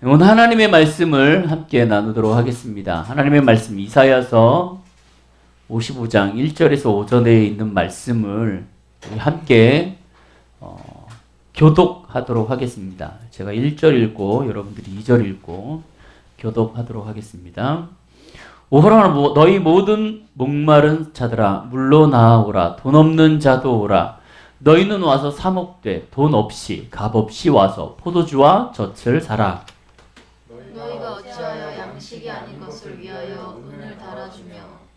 오늘 하나님의 말씀을 함께 나누도록 하겠습니다. 하나님의 말씀 이사야서 55장 1절에서 5절에 있는 말씀을 우리 함께 교독하도록 하겠습니다. 제가 1절 읽고 여러분들이 2절 읽고 교독하도록 하겠습니다. 오호라 너희 모든 목마른 자들아 물로 나아오라. 돈 없는 자도 오라. 너희는 와서 사먹되 돈 없이 값 없이 와서 포도주와 젖을 사라. 너희가 어찌하여 양식이 아닌 것을 위하여 은을 달아주며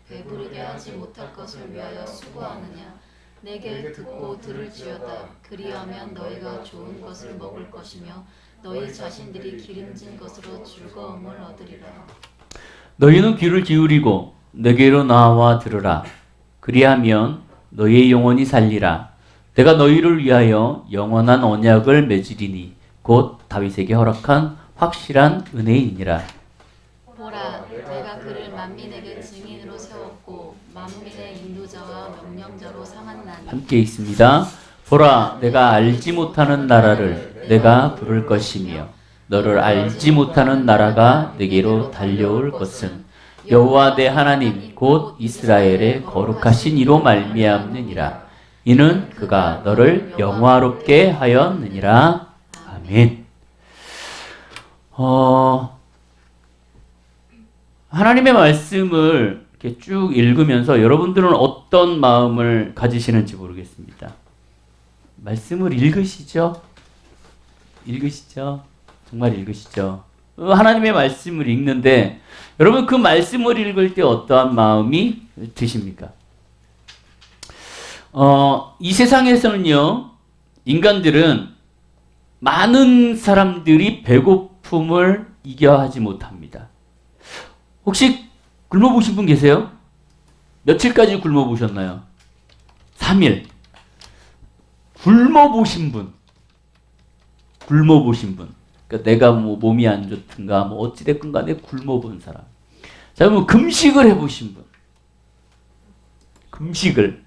배부르게 하지 못할 것을 위하여 수고하느냐. 내게 듣고 들을지어다. 그리하면 너희가 좋은 것을 먹을 것이며 너희 자신들이 기름진 것으로 즐거움을 얻으리라. 너희는 귀를 기울이고 내게로 나와 들으라. 그리하면 너희의 영혼이 살리라. 내가 너희를 위하여 영원한 언약을 맺으리니 곧 다윗에게 허락한 확실한 은혜이니라. 보라, 내가 그를 만민에게 증인으로 세웠고 만민의 인도자와 명령자로 삼았나니. 함께 있습니다. 보라, 내가 알지 못하는 나라를 내가 부를 것이며 너를 알지 못하는 나라가 내게로 달려올 것은 여호와 내 하나님 곧 이스라엘의 거룩하신 이로 말미암느니라. 이는 그가 너를 영화롭게 하였느니라. 아멘. 하나님의 말씀을 이렇게 쭉 읽으면서 여러분들은 어떤 마음을 가지시는지 모르겠습니다. 말씀을 읽으시죠? 읽으시죠? 정말 읽으시죠? 하나님의 말씀을 읽는데 여러분 그 말씀을 읽을 때 어떠한 마음이 드십니까? 이 세상에서는요, 인간들은 많은 사람들이 배고픔을 이겨하지 못합니다. 혹시 굶어보신 분 계세요? 며칠까지 굶어보셨나요? 3일. 굶어보신 분. 그러니까 내가 뭐 몸이 안 좋든가 뭐 어찌됐건 간에 굶어본 사람. 자, 그럼 금식을 해보신 분. 금식을.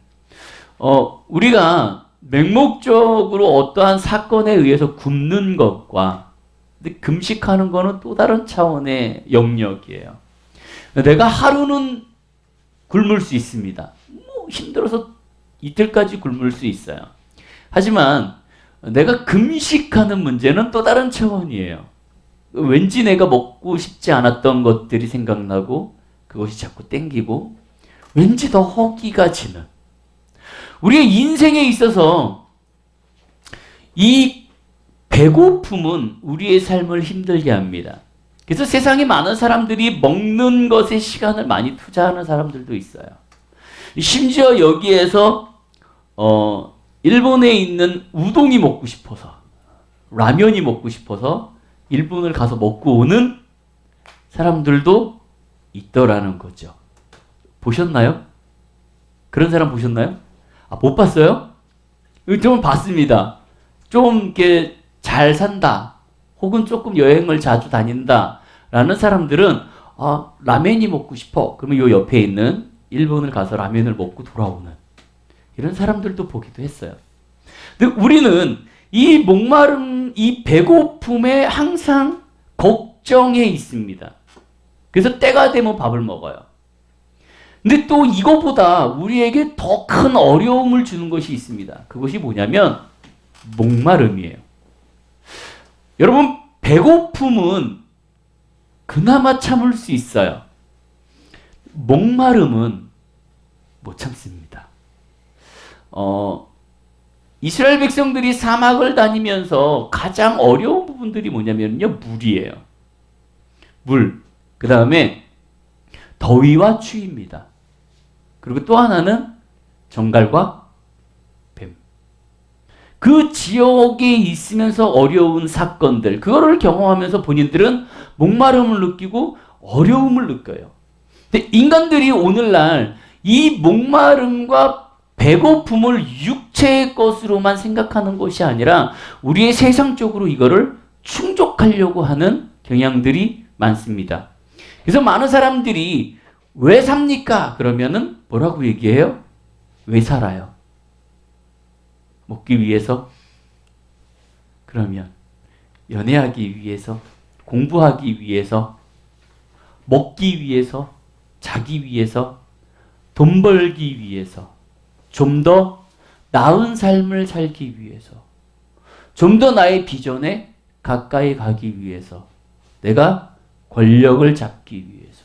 우리가 맹목적으로 어떠한 사건에 의해서 굶는 것과 근데 금식하는 거는 또 다른 차원의 영역이에요. 내가 하루는 굶을 수 있습니다. 뭐 힘들어서 이틀까지 굶을 수 있어요. 하지만 내가 금식하는 문제는 또 다른 차원이에요. 왠지 내가 먹고 싶지 않았던 것들이 생각나고 그것이 자꾸 땡기고 왠지 더 허기가 지는 우리의 인생에 있어서 이 배고픔은 우리의 삶을 힘들게 합니다. 그래서 세상에 많은 사람들이 먹는 것에 시간을 많이 투자하는 사람들도 있어요. 심지어 여기에서 일본에 있는 우동이 먹고 싶어서 라면이 먹고 싶어서 일본을 가서 먹고 오는 사람들도 있더라는 거죠. 보셨나요? 그런 사람 보셨나요? 못 봤어요? 좀 봤습니다. 좀 이렇게 잘 산다. 혹은 조금 여행을 자주 다닌다. 라는 사람들은 라면이 먹고 싶어. 그러면 요 옆에 있는 일본을 가서 라면을 먹고 돌아오는 이런 사람들도 보기도 했어요. 근데 우리는 이 목마름, 이 배고픔에 항상 걱정해 있습니다. 그래서 때가 되면 밥을 먹어요. 근데 또 이거보다 우리에게 더 큰 어려움을 주는 것이 있습니다. 그것이 뭐냐면 목마름이에요. 여러분, 배고픔은 그나마 참을 수 있어요. 목마름은 못 참습니다. 이스라엘 백성들이 사막을 다니면서 가장 어려운 부분들이 뭐냐면요, 물이에요. 물. 그 다음에 더위와 추위입니다. 그리고 또 하나는 정갈과 뱀. 그 지역에 있으면서 어려운 사건들, 그거를 경험하면서 본인들은 목마름을 느끼고 어려움을 느껴요. 근데 인간들이 오늘날 이 목마름과 배고픔을 육체의 것으로만 생각하는 것이 아니라 우리의 세상적으로 이거를 충족하려고 하는 경향들이 많습니다. 그래서 많은 사람들이 왜 삽니까? 그러면은 뭐라고 얘기해요? 왜 살아요? 먹기 위해서? 그러면 연애하기 위해서? 공부하기 위해서, 먹기 위해서, 자기 위해서, 돈 벌기 위해서, 좀 더 나은 삶을 살기 위해서, 좀 더 나의 비전에 가까이 가기 위해서, 내가 권력을 잡기 위해서,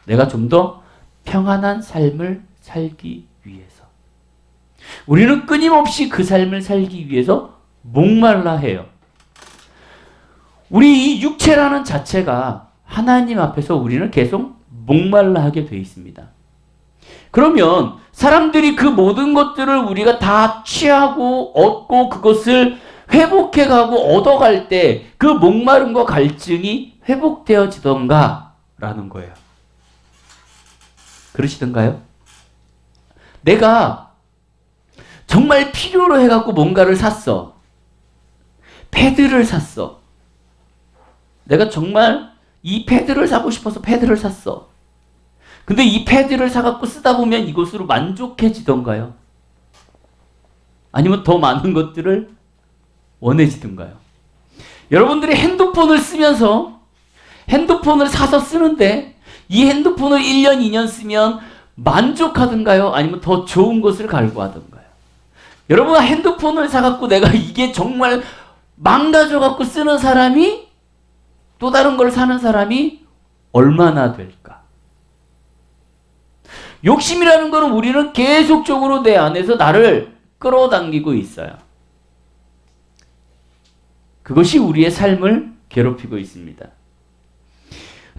내가 좀 더 평안한 삶을 살기 위해서. 우리는 끊임없이 그 삶을 살기 위해서 목말라 해요. 우리 이 육체라는 자체가 하나님 앞에서 우리는 계속 목말라 하게 돼 있습니다. 그러면 사람들이 그 모든 것들을 우리가 다 취하고 얻고 그것을 회복해 가고 얻어갈 때 그 목마름과 갈증이 회복되어지던가 라는 거예요. 그러시던가요? 내가 정말 필요로 해갖고 뭔가를 샀어. 패드를 샀어. 내가 정말 이 패드를 사고 싶어서 패드를 샀어. 근데 이 패드를 사갖고 쓰다 보면 이것으로 만족해지던가요? 아니면 더 많은 것들을 원해지던가요? 여러분들이 핸드폰을 쓰면서 핸드폰을 사서 쓰는데 이 핸드폰을 1년, 2년 쓰면 만족하던가요? 아니면 더 좋은 것을 갈구하던가요? 여러분 핸드폰을 사갖고 내가 이게 정말 망가져갖고 쓰는 사람이 또 다른 걸 사는 사람이 얼마나 될까? 욕심이라는 것은 우리는 계속적으로 내 안에서 나를 끌어당기고 있어요. 그것이 우리의 삶을 괴롭히고 있습니다.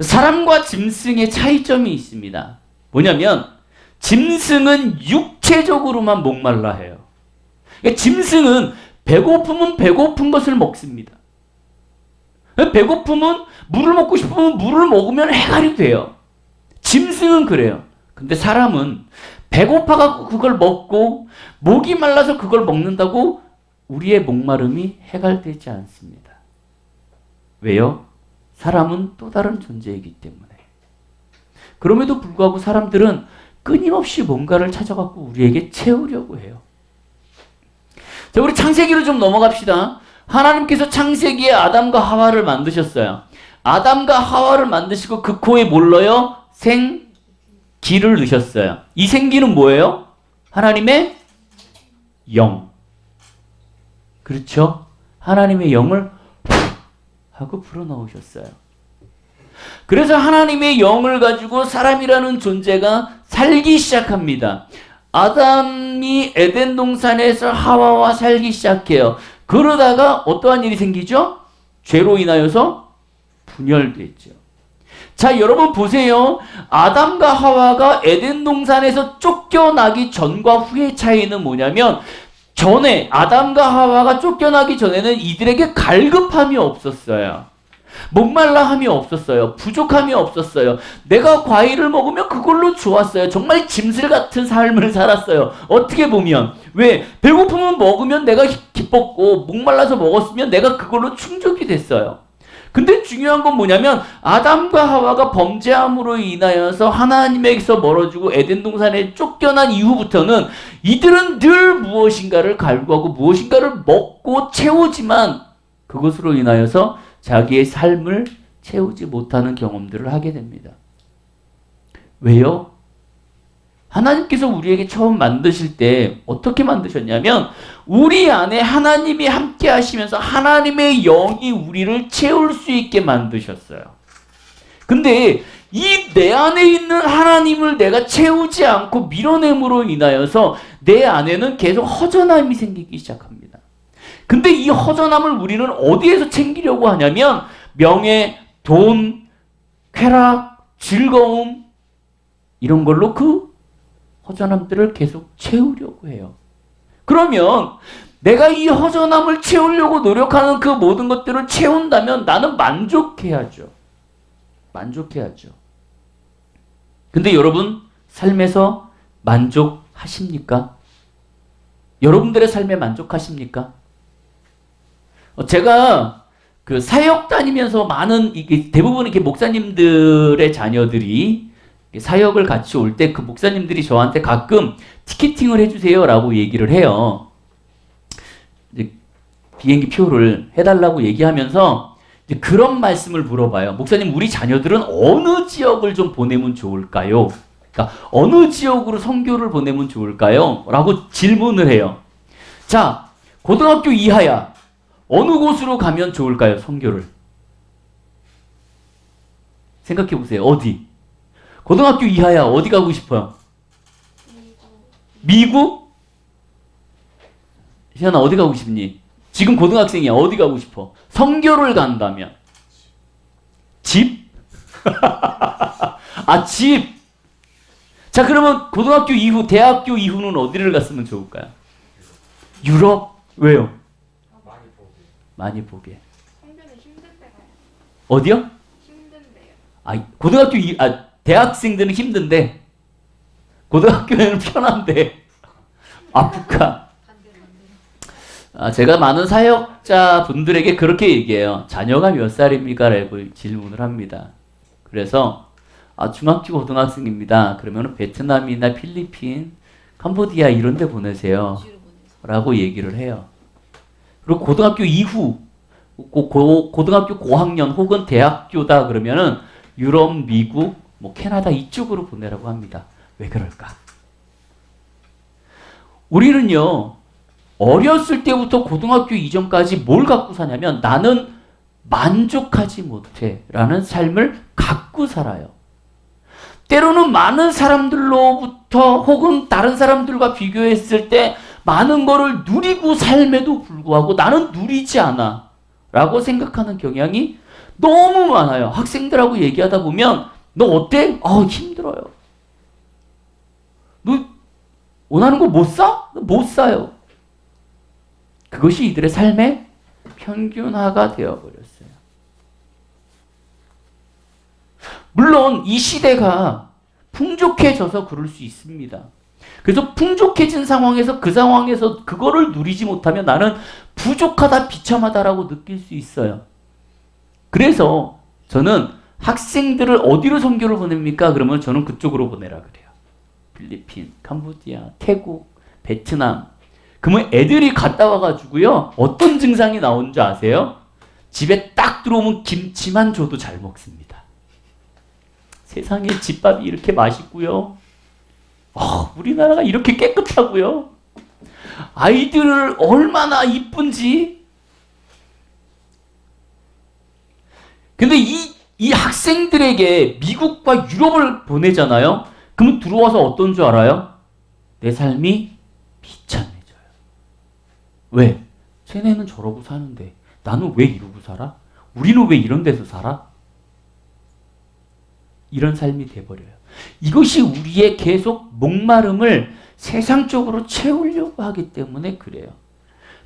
사람과 짐승의 차이점이 있습니다. 뭐냐면 짐승은 육체적으로만 목말라 해요. 그러니까 짐승은 배고프면 배고픈 것을 먹습니다. 배고프면 물을 먹고 싶으면 물을 먹으면 해갈이 돼요. 짐승은 그래요. 근데 사람은 배고파갖고 그걸 먹고 목이 말라서 그걸 먹는다고 우리의 목마름이 해갈되지 않습니다. 왜요? 사람은 또 다른 존재이기 때문에. 그럼에도 불구하고 사람들은 끊임없이 뭔가를 찾아갖고 우리에게 채우려고 해요. 자, 우리 창세기로 좀 넘어갑시다. 하나님께서 창세기에 아담과 하와를 만드셨어요. 아담과 하와를 만드시고 그 코에 뭘 넣어요? 생기를 넣으셨어요. 이 생기는 뭐예요? 하나님의 영. 그렇죠? 하나님의 영을 하고 불어넣으셨어요. 그래서 하나님의 영을 가지고 사람이라는 존재가 살기 시작합니다. 아담이 에덴 동산에서 하와와 살기 시작해요. 그러다가 어떠한 일이 생기죠? 죄로 인하여서 분열됐죠. 자, 여러분 보세요. 아담과 하와가 에덴 동산에서 쫓겨나기 전과 후의 차이는 뭐냐면 전에 아담과 하와가 쫓겨나기 전에는 이들에게 갈급함이 없었어요. 목말라함이 없었어요. 부족함이 없었어요. 내가 과일을 먹으면 그걸로 좋았어요. 정말 짐승 같은 삶을 살았어요. 어떻게 보면. 왜? 배고프면 먹으면 내가 기뻤고 목말라서 먹었으면 내가 그걸로 충족이 됐어요. 근데 중요한 건 뭐냐면 아담과 하와가 범죄함으로 인하여서 하나님에게서 멀어지고 에덴 동산에 쫓겨난 이후부터는 이들은 늘 무엇인가를 갈구하고 무엇인가를 먹고 채우지만 그것으로 인하여서 자기의 삶을 채우지 못하는 경험들을 하게 됩니다. 왜요? 하나님께서 우리에게 처음 만드실 때 어떻게 만드셨냐면 우리 안에 하나님이 함께 하시면서 하나님의 영이 우리를 채울 수 있게 만드셨어요. 근데 이 내 안에 있는 하나님을 내가 채우지 않고 밀어냄으로 인하여서 내 안에는 계속 허전함이 생기기 시작합니다. 근데 이 허전함을 우리는 어디에서 챙기려고 하냐면 명예, 돈, 쾌락, 즐거움 이런 걸로 그 허전함들을 계속 채우려고 해요. 그러면 내가 이 허전함을 채우려고 노력하는 그 모든 것들을 채운다면 나는 만족해야죠. 만족해야죠. 근데 여러분 삶에서 만족하십니까? 여러분들의 삶에 만족하십니까? 제가 그 사역 다니면서 많은 이게 대부분 이렇게 목사님들의 자녀들이 사역을 같이 올 때 그 목사님들이 저한테 가끔 티켓팅을 해주세요라고 얘기를 해요. 이제 비행기 표를 해달라고 얘기하면서 이제 그런 말씀을 물어봐요. 목사님, 우리 자녀들은 어느 지역을 좀 보내면 좋을까요? 그러니까 어느 지역으로 선교를 보내면 좋을까요? 라고 질문을 해요. 자, 고등학교 이하야. 어느 곳으로 가면 좋을까요? 선교를. 생각해 보세요. 어디? 고등학교 이하야. 어디 가고 싶어요? 미국? 시연아, 어디 가고 싶니? 지금 고등학생이야. 어디 가고 싶어? 선교를 간다면. 집? 아, 집. 자, 그러면 고등학교 이후, 대학교 이후는 어디를 갔으면 좋을까요? 유럽? 왜요? 많이 보게. 어디요? 힘든데요. 대학생들은 힘든데, 고등학교에는 편한데, 아프까? 제가 많은 사역자 분들에게 그렇게 얘기해요. 자녀가 몇 살입니까? 라고 질문을 합니다. 그래서, 중학교 고등학생입니다. 그러면 베트남이나 필리핀, 캄보디아 이런 데 보내세요. 라고 얘기를 해요. 그리고 고등학교 이후, 고등학교 고학년 혹은 대학교다 그러면은 유럽, 미국, 캐나다 이쪽으로 보내라고 합니다. 왜 그럴까? 우리는요, 어렸을 때부터 고등학교 이전까지 뭘 갖고 사냐면 나는 만족하지 못해 라는 삶을 갖고 살아요. 때로는 많은 사람들로부터 혹은 다른 사람들과 비교했을 때 많은 거를 누리고 삶에도 불구하고 나는 누리지 않아 라고 생각하는 경향이 너무 많아요. 학생들하고 얘기하다 보면 너 어때? 힘들어요. 너 원하는 거 못 사? 못 사요. 그것이 이들의 삶의 평균화가 되어버렸어요. 물론 이 시대가 풍족해져서 그럴 수 있습니다. 그래서 풍족해진 상황에서 그 상황에서 그거를 누리지 못하면 나는 부족하다, 비참하다라고 느낄 수 있어요. 그래서 저는 학생들을 어디로 선교를 보냅니까? 그러면 저는 그쪽으로 보내라 그래요. 필리핀, 캄보디아, 태국, 베트남. 그러면 애들이 갔다 와가지고요. 어떤 증상이 나온 줄 아세요? 집에 딱 들어오면 김치만 줘도 잘 먹습니다. 세상에 집밥이 이렇게 맛있고요. 우리나라가 이렇게 깨끗하고요. 아이들을 얼마나 이쁜지. 근데 이 학생들에게 미국과 유럽을 보내잖아요. 그러면 들어와서 어떤 줄 알아요? 내 삶이 비참해져요. 왜? 쟤네는 저러고 사는데 나는 왜 이러고 살아? 우리는 왜 이런 데서 살아? 이런 삶이 돼버려요. 이것이 우리의 계속 목마름을 세상적으로 채우려고 하기 때문에 그래요.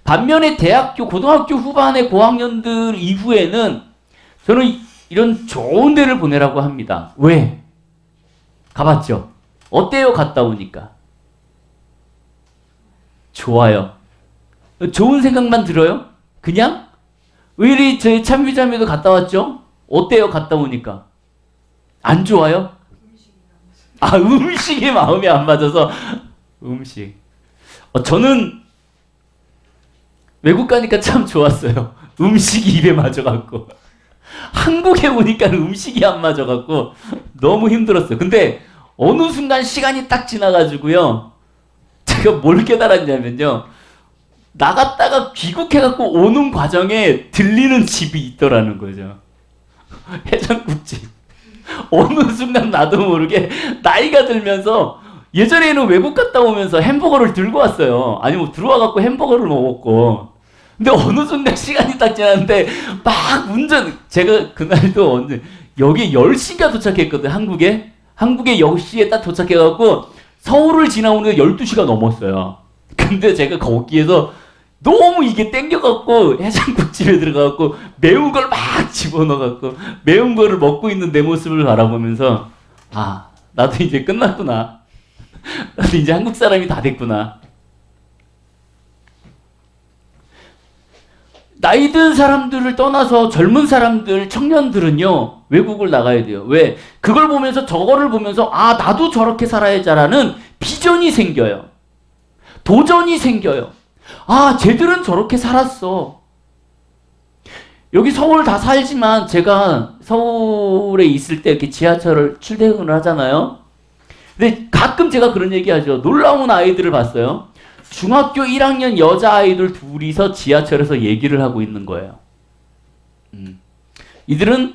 반면에 대학교, 고등학교 후반의 고학년들 이후에는 저는 이런 좋은 데를 보내라고 합니다. 왜? 가봤죠? 어때요? 갔다 오니까? 좋아요. 좋은 생각만 들어요? 그냥? 왜 이리 저희 참비자매도 갔다 왔죠? 어때요? 갔다 오니까? 안 좋아요? 음식이 마음이 안 맞아서. 음식. 저는 외국 가니까 참 좋았어요. 음식이 입에 맞아갖고. 한국에 오니까 음식이 안 맞아갖고 너무 힘들었어요. 근데 어느 순간 시간이 딱 지나가지고요. 제가 뭘 깨달았냐면요. 나갔다가 귀국해갖고 오는 과정에 들리는 집이 있더라는 거죠. 해장국집. 어느 순간 나도 모르게 나이가 들면서 예전에는 외국 갔다 오면서 햄버거를 들고 왔어요. 아니 들어와갖고 햄버거를 먹었고. 근데 어느 순간 시간이 딱 지났는데 막 제가 그날도 여기 10시가 도착했거든. 한국에 10시에 딱 도착해갖고 서울을 지나오는데 12시가 넘었어요. 근데 제가 거기에서 너무 이게 땡겨갖고 해장국집에 들어가갖고 매운 걸 막 집어넣어갖고 매운 거를 먹고 있는 내 모습을 바라보면서 나도 이제 끝났구나. 나도 이제 한국 사람이 다 됐구나. 나이 든 사람들을 떠나서 젊은 사람들, 청년들은요, 외국을 나가야 돼요. 왜? 그걸 보면서 저거를 보면서 나도 저렇게 살아야지라는 비전이 생겨요. 도전이 생겨요. 쟤들은 저렇게 살았어. 여기 서울 다 살지만 제가 서울에 있을 때 이렇게 지하철을 출퇴근을 하잖아요. 근데 가끔 제가 그런 얘기 하죠. 놀라운 아이들을 봤어요. 중학교 1학년 여자아이들 둘이서 지하철에서 얘기를 하고 있는 거예요. 이들은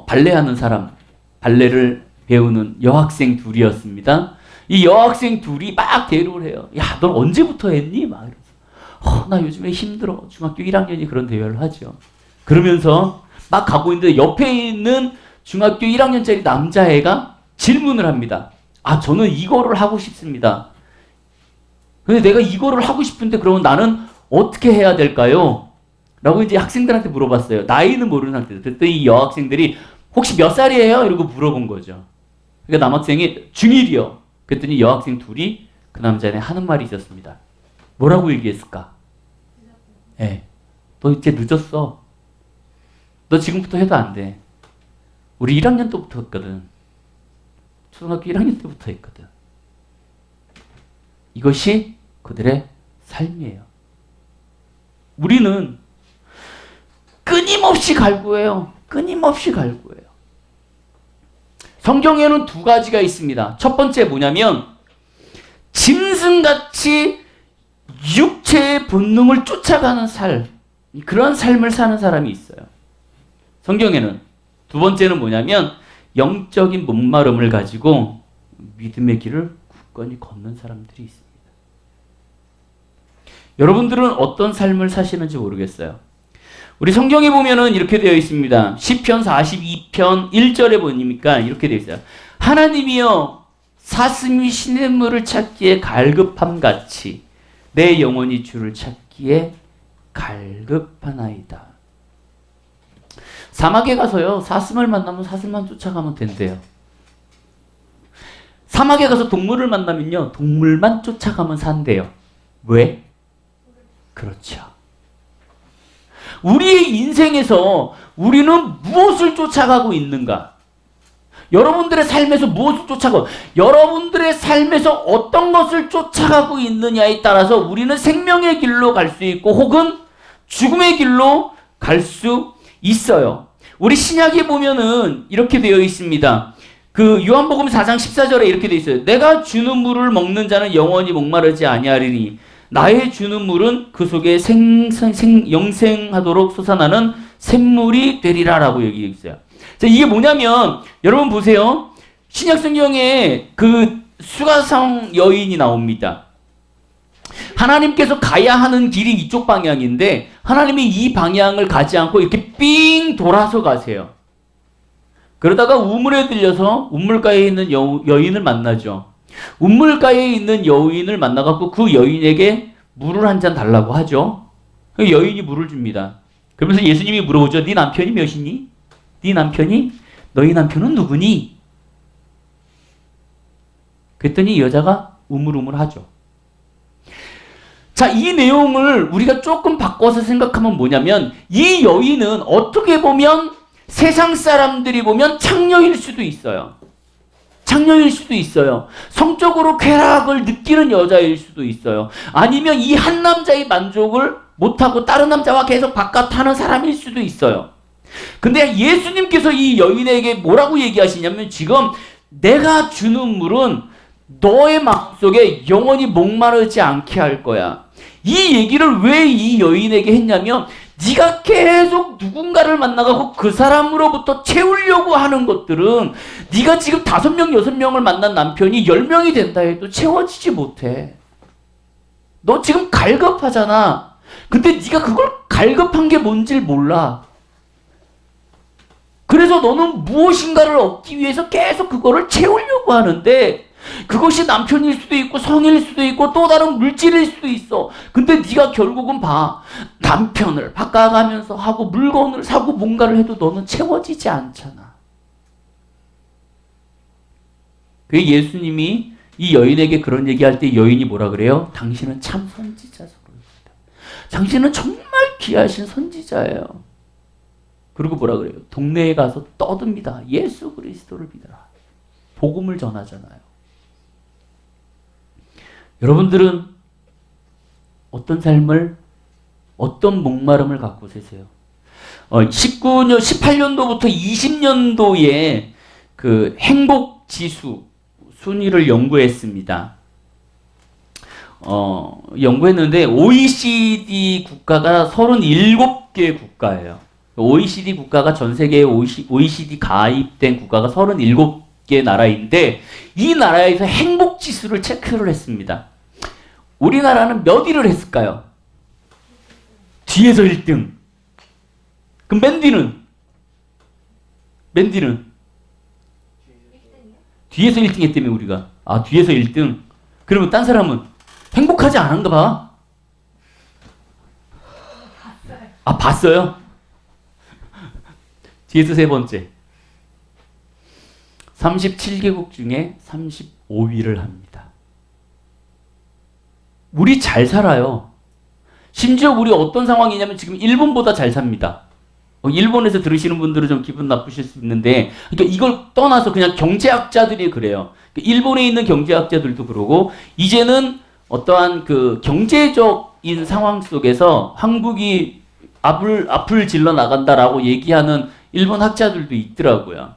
발레하는 사람, 발레를 배우는 여학생 둘이었습니다. 이 여학생 둘이 막 대화를 해요. 야, 넌 언제부터 했니? 막 이러면서. 나 요즘에 힘들어. 중학교 1학년이 그런 대화를 하죠. 그러면서 막 가고 있는데 옆에 있는 중학교 1학년짜리 남자애가 질문을 합니다. 저는 이거를 하고 싶습니다. 근데 내가 이거를 하고 싶은데 그러면 나는 어떻게 해야 될까요? 라고 이제 학생들한테 물어봤어요. 나이는 모르는 상태에서. 그랬더니 이 여학생들이 혹시 몇 살이에요? 이러고 물어본 거죠. 그러니까 남학생이 중1이요. 그랬더니 여학생 둘이 그 남자애는 하는 말이 있었습니다. 뭐라고 얘기했을까? 네. 너 이제 늦었어. 너 지금부터 해도 안 돼. 우리 1학년 때부터 했거든. 초등학교 1학년 때부터 했거든. 이것이 그들의 삶이에요. 우리는 끊임없이 갈구해요. 끊임없이 갈구해요. 성경에는 두 가지가 있습니다. 첫 번째 뭐냐면 짐승같이 육체의 본능을 쫓아가는 삶, 그런 삶을 사는 사람이 있어요. 성경에는 두 번째는 뭐냐면 영적인 목마름을 가지고 믿음의 길을 굳건히 걷는 사람들이 있습니다. 여러분들은 어떤 삶을 사시는지 모르겠어요. 우리 성경에 보면은 이렇게 되어 있습니다. 시편 42편 1절에 보니까 이렇게 되어 있어요. 하나님이여 사슴이 시냇물을 찾기에 갈급함 같이 내 영혼이 주를 찾기에 갈급하나이다. 사막에 가서요, 사슴을 만나면 사슴만 쫓아가면 된대요. 사막에 가서 동물을 만나면요, 동물만 쫓아가면 산대요. 왜? 그렇죠. 우리의 인생에서 우리는 무엇을 쫓아가고 있는가? 여러분들의 삶에서 무엇을 쫓아가고, 여러분들의 삶에서 어떤 것을 쫓아가고 있느냐에 따라서 우리는 생명의 길로 갈 수 있고 혹은 죽음의 길로 갈 수 있어요. 우리 신약에 보면은 이렇게 되어 있습니다. 그 요한복음 4장 14절에 이렇게 되어 있어요. 내가 주는 물을 먹는 자는 영원히 목마르지 아니하리니 나의 주는 물은 그 속에 영생하도록 솟아나는 샘물이 되리라라고 얘기해 있어요. 자, 이게 뭐냐면 여러분 보세요. 신약 성경에 그 수가성 여인이 나옵니다. 하나님께서 가야 하는 길이 이쪽 방향인데 하나님이 이 방향을 가지 않고 이렇게 삥 돌아서 가세요. 그러다가 우물에 들려서 우물가에 있는 여인을 만나죠. 우물가에 있는 여인을 만나갖고 그 여인에게 물을 한 잔 달라고 하죠. 그 여인이 물을 줍니다. 그러면서 예수님이 물어보죠. 네 남편이 몇이니? 네 남편이? 너희 남편은 누구니? 그랬더니 여자가 우물우물하죠. 자, 이 내용을 우리가 조금 바꿔서 생각하면 뭐냐면 이 여인은 어떻게 보면 세상 사람들이 보면 창녀일 수도 있어요. 창녀일 수도 있어요. 성적으로 쾌락을 느끼는 여자일 수도 있어요. 아니면 이 한 남자의 만족을 못하고 다른 남자와 계속 바깥하는 사람일 수도 있어요. 근데 예수님께서 이 여인에게 뭐라고 얘기하시냐면 지금 내가 주는 물은 너의 마음속에 영원히 목마르지 않게 할 거야. 이 얘기를 왜 이 여인에게 했냐면 네가 계속 누군가를 만나고 그 사람으로부터 채우려고 하는 것들은 네가 지금 5명, 6명을 만난 남편이 10명이 된다 해도 채워지지 못해. 너 지금 갈급하잖아. 근데 네가 그걸 갈급한 게 뭔지를 몰라. 그래서 너는 무엇인가를 얻기 위해서 계속 그거를 채우려고 하는데 그것이 남편일 수도 있고 성일 수도 있고 또 다른 물질일 수도 있어. 근데 네가 결국은 봐. 남편을 바꿔가면서 하고 물건을 사고 뭔가를 해도 너는 채워지지 않잖아. 그 예수님이 이 여인에게 그런 얘기할 때 여인이 뭐라 그래요? 당신은 참 선지자죠. 당신은 정말 귀하신 선지자예요. 그리고 뭐라 그래요? 동네에 가서 떠듭니다. 예수 그리스도를 믿어라. 복음을 전하잖아요. 여러분들은 어떤 삶을, 어떤 목마름을 갖고 사세요? 19년, 18년도부터 20년도에 그 행복 지수 순위를 연구했습니다. 연구했는데 OECD 국가가 37개 국가예요. OECD 국가가 전 세계에 OECD 가입된 국가가 37개 나라인데 이 나라에서 행복 지수를 체크를 했습니다. 우리나라는 몇 위를 했을까요? 뒤에서 1등. 그럼 맨디는? 뒤에서 1등 했다며 우리가. 아, 뒤에서 1등. 그러면 딴 사람은 행복하지 않은가 봐. 아, 봤어요? 뒤에서 세 번째. 37개국 중에 35위를 합니다. 우리 잘 살아요. 심지어 우리 어떤 상황이냐면 지금 일본보다 잘 삽니다. 일본에서 들으시는 분들은 좀 기분 나쁘실 수 있는데, 그러니까 이걸 떠나서 그냥 경제학자들이 그래요. 일본에 있는 경제학자들도 그러고, 이제는 어떠한 그 경제적인 상황 속에서 한국이 앞을 질러 나간다라고 얘기하는 일본 학자들도 있더라고요.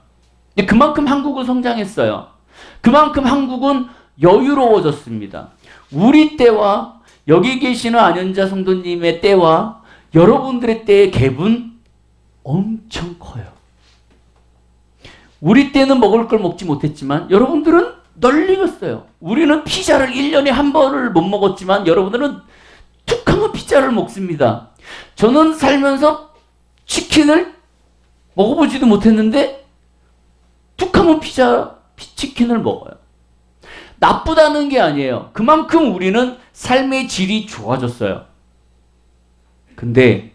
그만큼 한국은 성장했어요. 그만큼 한국은 여유로워졌습니다. 우리 때와 여기 계시는 안현자 성도님의 때와 여러분들의 때의 갭은 엄청 커요. 우리 때는 먹을 걸 먹지 못했지만 여러분들은 널리겠어요. 우리는 피자를 1년에 한 번을 못 먹었지만 여러분들은 툭 하면 피자를 먹습니다. 저는 살면서 치킨을 먹어보지도 못했는데 툭 하면 치킨을 먹어요. 나쁘다는 게 아니에요. 그만큼 우리는 삶의 질이 좋아졌어요. 근데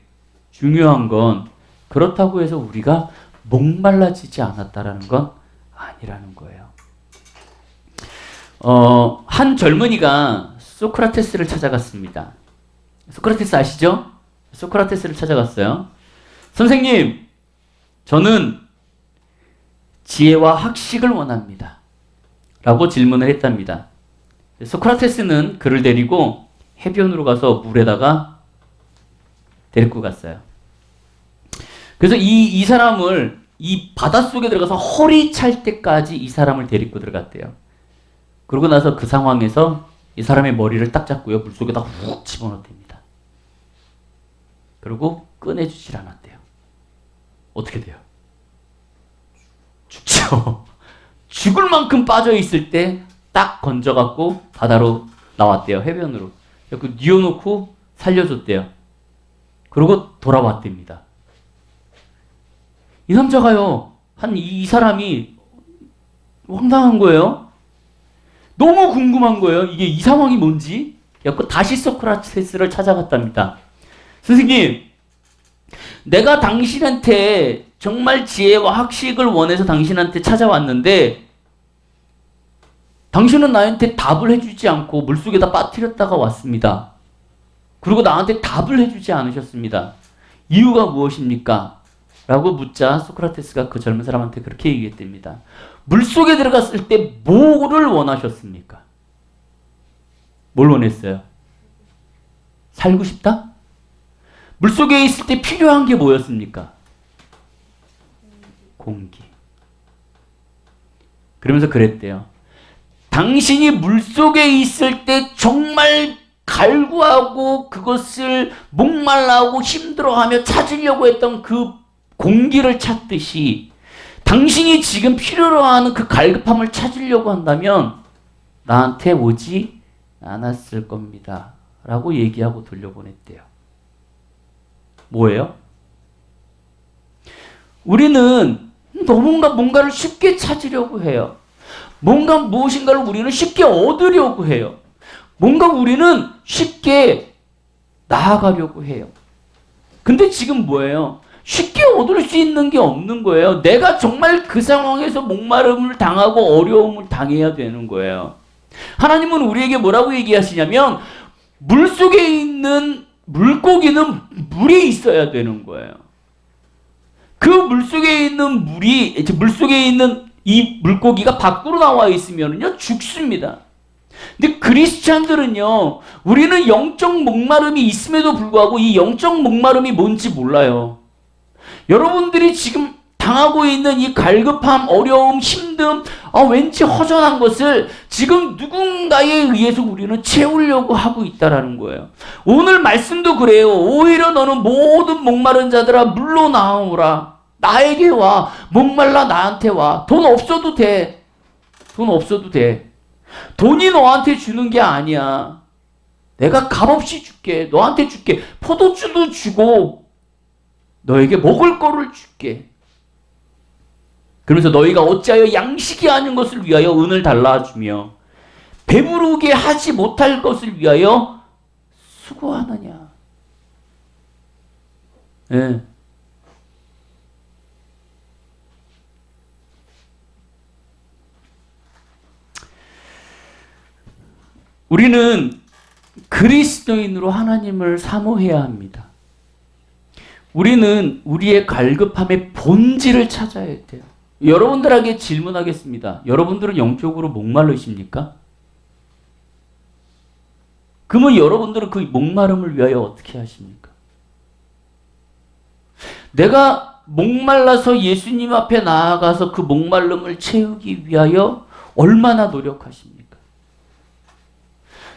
중요한 건 그렇다고 해서 우리가 목말라지지 않았다라는 건 아니라는 거예요. 한 젊은이가 소크라테스를 찾아갔습니다. 소크라테스 아시죠? 소크라테스를 찾아갔어요. 선생님, 저는 지혜와 학식을 원합니다. 라고 질문을 했답니다. 소크라테스는 그를 데리고 해변으로 가서 물에다가 데리고 갔어요. 그래서 이 사람을 이 바닷속에 들어가서 허리 찰 때까지 이 사람을 데리고 들어갔대요. 그러고 나서 그 상황에서 이 사람의 머리를 딱 잡고요. 물속에다 훅 집어넣답니다. 그리고 꺼내주질 않았대요. 어떻게 돼요? 죽죠. 죽을 만큼 빠져있을 때 딱 건져갖고 바다로 나왔대요. 해변으로. 그 뉘어놓고 살려줬대요. 그리고 돌아왔답니다. 이 남자가요, 이 사람이 황당한 거예요. 너무 궁금한 거예요. 이게 이 상황이 뭔지. 그래서 다시 소크라테스를 찾아갔답니다. 선생님, 내가 당신한테 정말 지혜와 학식을 원해서 당신한테 찾아왔는데 당신은 나한테 답을 해주지 않고 물속에다 빠뜨렸다가 왔습니다. 그리고 나한테 답을 해주지 않으셨습니다. 이유가 무엇입니까? 라고 묻자 소크라테스가 그 젊은 사람한테 그렇게 얘기했답니다. 물속에 들어갔을 때 뭐를 원하셨습니까? 뭘 원했어요? 살고 싶다? 물속에 있을 때 필요한 게 뭐였습니까? 공기. 그러면서 그랬대요. 당신이 물속에 있을 때 정말 갈구하고 그것을 목말라하고 힘들어하며 찾으려고 했던 그 공기를 찾듯이 당신이 지금 필요로 하는 그 갈급함을 찾으려고 한다면 나한테 오지 않았을 겁니다. 라고 얘기하고 돌려보냈대요. 뭐예요? 우리는 뭔가를 쉽게 찾으려고 해요. 무엇인가를 우리는 쉽게 얻으려고 해요. 우리는 쉽게 나아가려고 해요. 근데 지금 뭐예요? 쉽게 얻을 수 있는 게 없는 거예요. 내가 정말 그 상황에서 목마름을 당하고 어려움을 당해야 되는 거예요. 하나님은 우리에게 뭐라고 얘기하시냐면 물속에 있는 물고기는 물에 있어야 되는 거예요. 그 물속에 있는 이 물고기가 밖으로 나와 있으면요 죽습니다. 근데 크리스찬들은요, 우리는 영적 목마름이 있음에도 불구하고 이 영적 목마름이 뭔지 몰라요. 여러분들이 지금 당하고 있는 이 갈급함, 어려움, 힘듦, 왠지 허전한 것을 지금 누군가에 의해서 우리는 채우려고 하고 있다라는 거예요. 오늘 말씀도 그래요. 오히려 너는 모든 목마른 자들아 물로 나오라. 나에게 와. 목말라 나한테 와. 돈 없어도 돼. 돈 없어도 돼. 돈이 너한테 주는 게 아니야. 내가 값없이 줄게. 너한테 줄게. 포도주도 주고 너에게 먹을 거를 줄게. 그러면서 너희가 어찌하여 양식이 아닌 것을 위하여 은을 달라주며 배부르게 하지 못할 것을 위하여 수고하느냐. 예. 우리는 그리스도인으로 하나님을 사모해야 합니다. 우리는 우리의 갈급함의 본질을 찾아야 돼요. 여러분들에게 질문하겠습니다. 여러분들은 영적으로 목마르십니까? 그러면 여러분들은 그 목마름을 위하여 어떻게 하십니까? 내가 목말라서 예수님 앞에 나아가서 그 목마름을 채우기 위하여 얼마나 노력하십니까?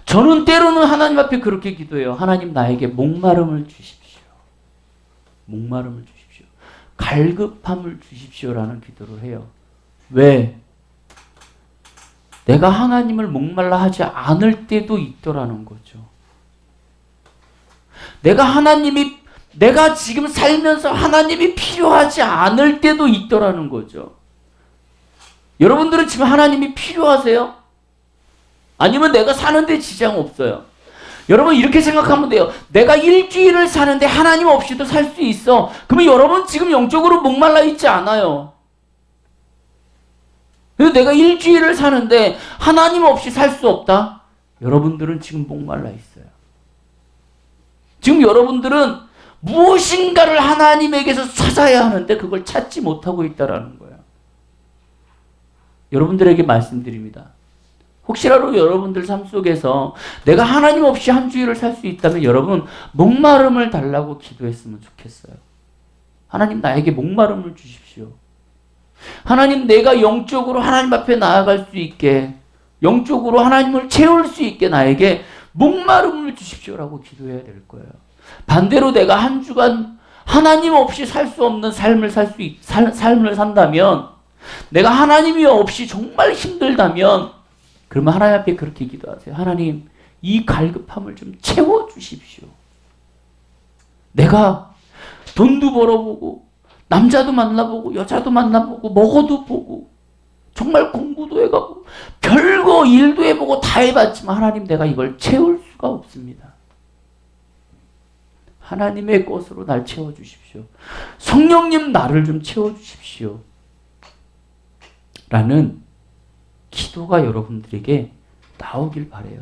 저는 때로는 하나님 앞에 그렇게 기도해요. 하나님 나에게 목마름을 주십시오. 목마름을 주십시오. 갈급함을 주십시오라는 기도를 해요. 왜? 내가 하나님을 목말라 하지 않을 때도 있더라는 거죠. 내가 지금 살면서 하나님이 필요하지 않을 때도 있더라는 거죠. 여러분들은 지금 하나님이 필요하세요? 아니면 내가 사는데 지장 없어요? 여러분 이렇게 생각하면 돼요. 내가 일주일을 사는데 하나님 없이도 살 수 있어. 그러면 여러분 지금 영적으로 목말라 있지 않아요. 내가 일주일을 사는데 하나님 없이 살 수 없다? 여러분들은 지금 목말라 있어요. 지금 여러분들은 무엇인가를 하나님에게서 찾아야 하는데 그걸 찾지 못하고 있다는 거예요. 여러분들에게 말씀드립니다. 혹시라도 여러분들 삶 속에서 내가 하나님 없이 한 주일을 살 수 있다면 여러분 목마름을 달라고 기도했으면 좋겠어요. 하나님 나에게 목마름을 주십시오. 하나님 내가 영적으로 하나님 앞에 나아갈 수 있게 영적으로 하나님을 채울 수 있게 나에게 목마름을 주십시오라고 기도해야 될 거예요. 반대로 내가 한 주간 하나님 없이 살 수 없는 삶을 삶을 산다면 내가 하나님이 없이 정말 힘들다면 그러면 하나님 앞에 그렇게 기도하세요. 하나님, 이 갈급함을 좀 채워주십시오. 내가 돈도 벌어보고, 남자도 만나보고, 여자도 만나보고, 먹어도 보고, 정말 공부도 해가고, 별거 일도 해보고 다 해봤지만 하나님 내가 이걸 채울 수가 없습니다. 하나님의 것으로 날 채워주십시오. 성령님 나를 좀 채워주십시오. 라는 기도가 여러분들에게 나오길 바라요.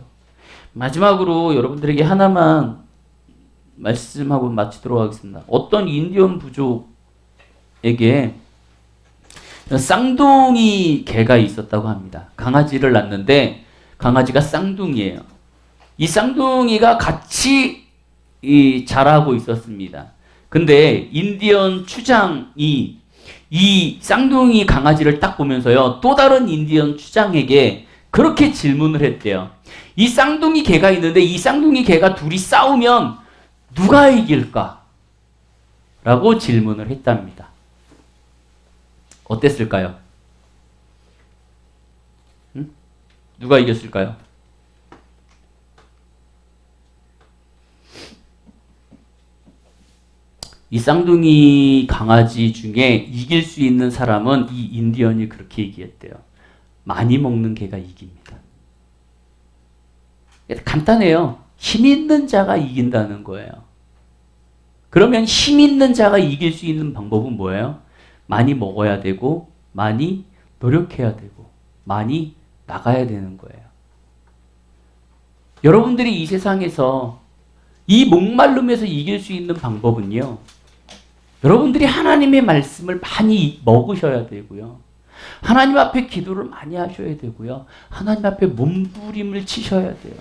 마지막으로 여러분들에게 하나만 말씀하고 마치도록 하겠습니다. 어떤 인디언 부족에게 쌍둥이 개가 있었다고 합니다. 강아지를 낳는데 강아지가 쌍둥이에요. 이 쌍둥이가 같이 자라고 있었습니다. 근데 인디언 추장이 이 쌍둥이 강아지를 딱 보면서요, 또 다른 인디언 추장에게 그렇게 질문을 했대요. 이 쌍둥이 개가 있는데 이 쌍둥이 개가 둘이 싸우면 누가 이길까? 라고 질문을 했답니다. 어땠을까요? 응? 누가 이겼을까요? 이 쌍둥이 강아지 중에 이길 수 있는 사람은 이 인디언이 그렇게 얘기했대요. 많이 먹는 개가 이깁니다. 간단해요. 힘 있는 자가 이긴다는 거예요. 그러면 힘 있는 자가 이길 수 있는 방법은 뭐예요? 많이 먹어야 되고, 많이 노력해야 되고, 많이 나가야 되는 거예요. 여러분들이 이 세상에서 이 목마름에서 이길 수 있는 방법은요, 여러분들이 하나님의 말씀을 많이 먹으셔야 되고요. 하나님 앞에 기도를 많이 하셔야 되고요. 하나님 앞에 몸부림을 치셔야 돼요.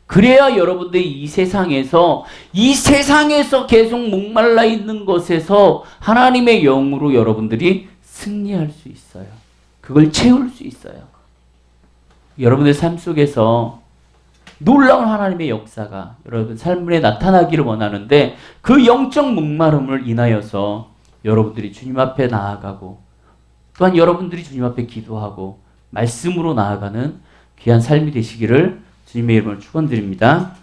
그래야 여러분들이 이 세상에서 계속 목말라 있는 것에서 하나님의 영으로 여러분들이 승리할 수 있어요. 그걸 채울 수 있어요. 여러분의 삶 속에서 놀라운 하나님의 역사가 여러분 삶에 나타나기를 원하는데 그 영적 목마름을 인하여서 여러분들이 주님 앞에 나아가고 또한 여러분들이 주님 앞에 기도하고 말씀으로 나아가는 귀한 삶이 되시기를 주님의 이름으로 축원드립니다.